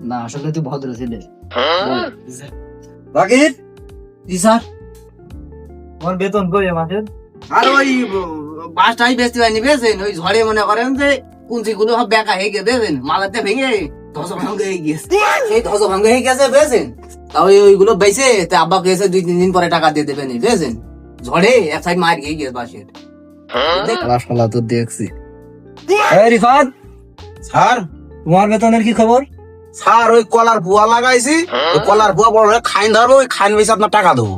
না আসলে তুই ভদ্র ছেলে। রাকিব, জি স্যার। আমার বেতন কই মাসের? আর ওই বাসটাই বেচতে পারিনি বেছেন, ওই ঝড়ে মনে করেন যে কুঞ্চি গুলো সব বেকা হয়ে গিয়ে বেছেন, মালাতে ভেঙে ধস ভাঙ্গ হয়ে গিয়েছে, সেই ধস ভাঙ্গ হয়ে গেছে বেছেন। তাহলে ওইগুলো বেচে তা আব্বা গেছে 2-3 দিন পরে টাকা দিয়ে দেবেন বেছেন। ঝড়ে এক সাইড মার গিয়ে গিয়েছে বাসের। শালা তো দেখছি। এই রিফাত স্যার, তোমার বেতনের কি খবর? স্যার ওই কলার বুয়া লাগাইছি, ওই কলার বুয়া বড় খাইন ধরবো, ওই খাইন বেশি আপনার টাকা দেবো।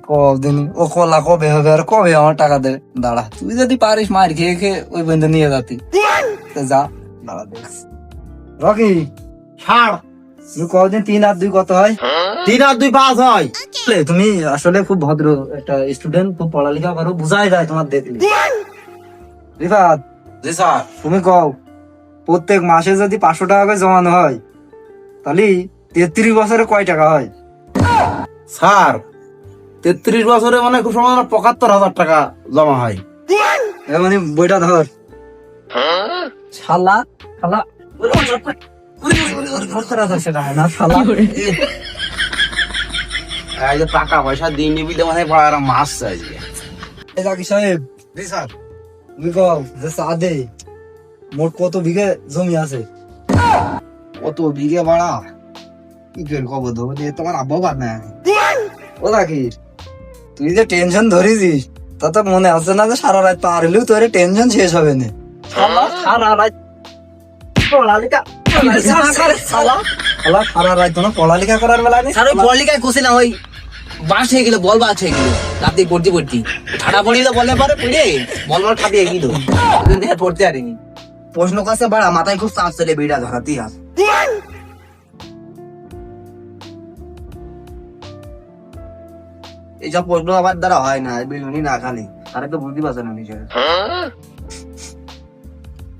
কদিন ও কলা কবে হবে আর কবে আমার টাকা দেবে? দাঁড়া, তুই যদি পারিস মার খেয়ে খেয়ে ওই বন্ধু নিয়ে যাতি, যা দাঁড়া দেখছি। রকি ছাড়, তুমি কদিন 3 আর 2 কত হয়? 3 আর 2 5 হয়। তুমি আসলে খুব ভদ্র একটা স্টুডেন্ট, খুব পড়ালেখা করো, বুঝাই যায় তোমার দেখলে। রিফাত জি স্যার। তুমি কও, প্রত্যেক মাসে যদি 500 টাকা করে জমানো হয় তাহলে 33 বছরে কয় টাকা হয়? স্যার 33 বছরে মানে খুব সময় 75,000 টাকা জমা হয়। মানে বইটা ধর। শালা শালা সেটা হয় না শালা। এই যে টাকা পয়সা দিয়ে নিবি তো মানে বড় একটা মাছ চাইছে। এই জাকি সাহেব, জি স্যার। তুমি কও যে সাদে মোট কত বিঘে জমি আছে? কত বিঘে বাড়া কি করে কব দেবো, তোমার আব্বা বাদ না। ও জাকির, তুই যে টেনশন ধরেছিস তা তো মনে আছে না যে সারা রাত পার হলেও তোর টেনশন শেষ হবে না? সারা রাত পড়ালেখা সারা রাত তোমার পড়ালেখা করার বেলা নেই। স্যার ওই পড়ালেখায় খুশি না, ওই বাস হয়ে গেল, বল বাস হয়ে গেল, রাতে পড়তে পড়তে ঠাডা পড়িল, বলে পরে পড়ে বল বল ঠাপিয়ে গেল, পড়তে পারিনি। প্রশ্ন কাছে বাড়া মাথায় খুব চাপ চলে, বিড়া ধরাতেই হাস। এইসব প্রশ্ন আমার দ্বারা হয় না, বিলুনি না খালি তারা তো বুঝতে পারছে না নিজের।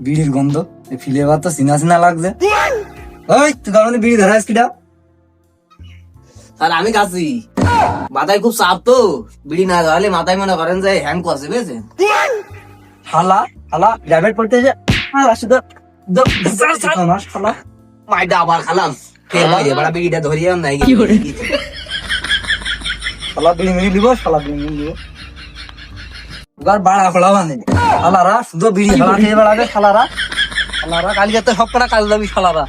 বিড়ির গন্ধ ফিলে এবার তো চিনা চিনা লাগছে। ওই তুই কারণ বিড়ি ধরাস কিটা? আর আমি খাচ্ছি, মাথায় খুব চাপ তো, বিড়ি না ধরালে মাথায় মনে করেন যে হ্যাং করছে বুঝেছেন। শালা শালা গ্রামের পড়তে এসে শালা মাইটা আবার খালাম, ফের বাইরে বাড়া বিড়িটা ধরিয়ে নাই। শালা বিড়ি মিড়ি লিব, শালা বিড়ি মিড়ি লিব উগার বাড়া খোলা মানে শালারা শুধু বিড়ি খাওয়া খেয়ে বেড়াবে। শালারা শালারা কালকে তো সব কটা কাজ যাবি শালারা।